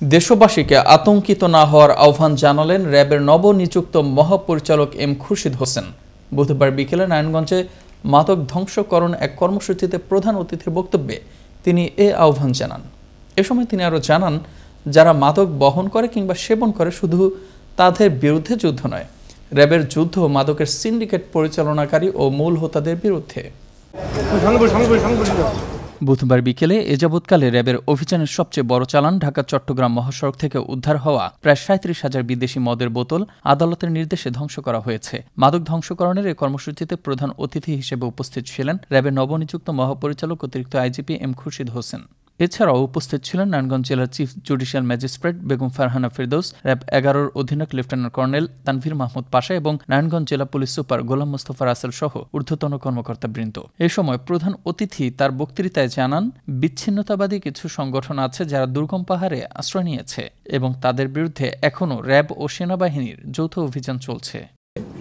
দেশবাসীকে আতঙ্কিত না হওয়ার আহ্বান জানালেন র্যাবের নবনিযুক্ত মহাপরিচালক এম খুরশিদ হোসেন। বুধবার বিকেলে নারায়ণগঞ্জে মাদক ধ্বংসকরণ এক কর্মসূচিতে প্রধান অতিথির বক্তব্যে তিনি এ আহ্বান জানান। এ সময় তিনি আরও জানান, যারা মাদক বহন করে কিংবা সেবন করে শুধু তাদের বিরুদ্ধে যুদ্ধ নয়, র্যাবের যুদ্ধ মাদকের সিন্ডিকেট পরিচালনাকারী ও মূল হোতাদের বিরুদ্ধে। বুধবার বিকেলে এ যাবৎকালে র্যাবের অভিযানের সবচেয়ে বড় চালান ঢাকা চট্টগ্রাম মহাসড়ক থেকে উদ্ধার হওয়া প্রায় ৩৭,০০০ বিদেশি মদের বোতল আদালতের নির্দেশে ধ্বংস করা হয়েছে। মাদক ধ্বংসকরণের এই কর্মসূচিতে প্রধান অতিথি হিসেবে উপস্থিত ছিলেন র্যাবের নবনিযুক্ত মহাপরিচালক অতিরিক্ত আইজিপি এম খুরশিদ হোসেন। এছাড়াও উপস্থিত ছিলেন নারায়ণগঞ্জ জেলার chief judicial magistrate Begum Farhana Ferdous, RAB ১১-র অধিনায়ক লেফটেন্যান্ট কর্নেল তানভীর মাহমুদ পাশা এবং নারায়ণগঞ্জ জেলা পুলিশ সুপার গোলাম মোস্তফা রাসেল সহ ঊর্ধ্বতন কর্মকর্তাবৃন্দ। এ সময় প্রধান অতিথি তার বক্তৃতায় জানান, বিচ্ছিন্নতাবাদী কিছু সংগঠন আছে যারা দুর্গম পাহাড়ে আশ্রয় নিয়েছে এবং তাদের বিরুদ্ধে এখনও র্যাব ও সেনাবাহিনীর যৌথ অভিযান চলছে।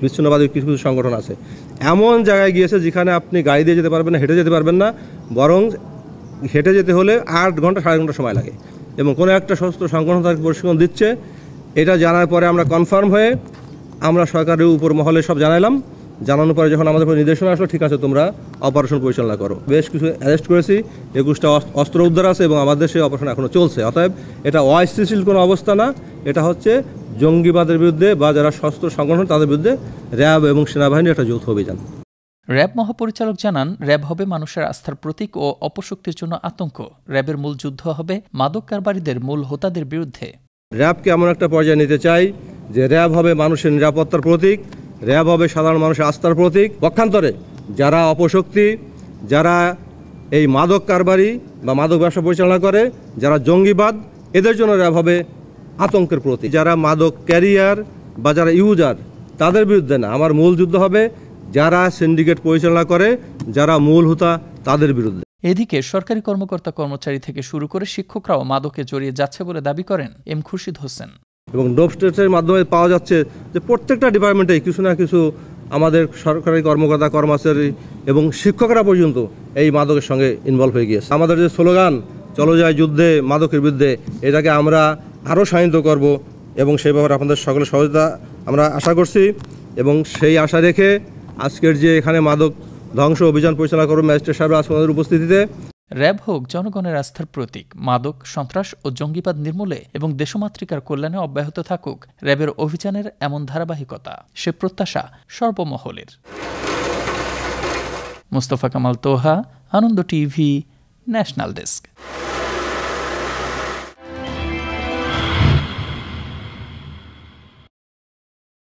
বিচ্ছিন্নবাদী কিছু কিছু সংগঠন আছে, এমন জায়গায় গিয়েছে যেখানে আপনি গাড়ি দিয়ে যেতে পারবেন না, হেঁটে যেতে পারবেন না, বরং হেঁটে যেতে হলে ৮ ঘন্টা সাড়ে ঘন্টা সময় লাগে এবং কোনো একটা সশস্ত্র সংগঠন তাকে প্রশিক্ষণ দিচ্ছে। এটা জানার পরে আমরা কনফার্ম হয়ে আমরা সরকারের উপর মহলে সব জানালাম। জানানোর পরে যখন আমাদের নির্দেশনা আসলো, ঠিক আছে তোমরা অপারেশন পরিচালনা করো। বেশ কিছু অ্যারেস্ট করেছি, ২১টা অস্ত্র উদ্ধার আছে এবং আমাদের সেই অপারেশন এখনও চলছে। অতএব এটা অস্থিতিশীল কোনো অবস্থা না, এটা হচ্ছে জঙ্গিবাদের বিরুদ্ধে বা যারা সশস্ত্র সংগঠন তাদের বিরুদ্ধে র্যাব এবং সেনাবাহিনীর একটা যৌথ অভিযান। র্যাব মহাপরিচালক জানান, র্যাব হবে মানুষের আস্থার প্রতীক ও অপশক্তির জন্য আতঙ্ক। র্যাবের মূল যুদ্ধ হবে মাদক কারবারিদের মূল হোতাদের বিরুদ্ধে। র্যাবকে এমন একটা পর্যায়ে নিতে চাই যে র্যাব হবে মানুষের নিরাপত্তার প্রতীক, র্যাব হবে সাধারণ মানুষের আস্থার প্রতীক। পক্ষান্তরে যারা অপশক্তি, যারা এই মাদক কারবারি বা মাদক ব্যবসা পরিচালনা করে, যারা জঙ্গিবাদ, এদের জন্য র্যাব হবে আতঙ্কের প্রতীক। যারা মাদক ক্যারিয়ার বা যারা ইউজার, তাদের বিরুদ্ধে না, আমার মূল যুদ্ধ হবে যারা সিন্ডিকেট পরিচালনা করে, যারা মূল হোতা, তাদের বিরুদ্ধে। এদিকে সরকারি কর্মকর্তা কর্মচারী থেকে শুরু করে শিক্ষকরাও মাদকে জড়িয়ে যাচ্ছে বলে দাবি করেন এম খুরশিদ হোসেন। এবং ডোপ টেস্টের মাধ্যমে পাওয়া যাচ্ছে যে প্রত্যেকটা ডিপার্টমেন্টে কিছু না কিছু আমাদের সরকারি কর্মকর্তা কর্মচারী এবং শিক্ষকরা পর্যন্ত এই মাদকের সঙ্গে ইনভলভ হয়ে গিয়েছে। আমাদের যে স্লোগান চলো যায় যুদ্ধে মাদকের বিরুদ্ধে, এটাকে আমরা আরও শায়িত করব এবং সেই ব্যাপারে আপনাদের সকলের সহযোগিতা আমরা আশা করছি। এবং সেই আশা রেখে আজকের যে এখানে মাদক ধ্বংস অভিযান পরিচালনা করবে ম্যাজিস্ট্রেট সাহেব আমাদের উপস্থিতিতে। র্যাব হোক জনগণের আস্থার প্রতীক, মাদক, সন্ত্রাস ও জঙ্গিবাদ নির্মূলে এবং দেশমাতৃকার কল্যাণে অব্যাহত থাকুক র্যাবের অভিযানের এমন ধারাবাহিকতা, সে প্রত্যাশা সর্বমহলের। মোস্তফা কামাল তোহা, আনন্দ টিভি, ন্যাশনাল ডেস্ক।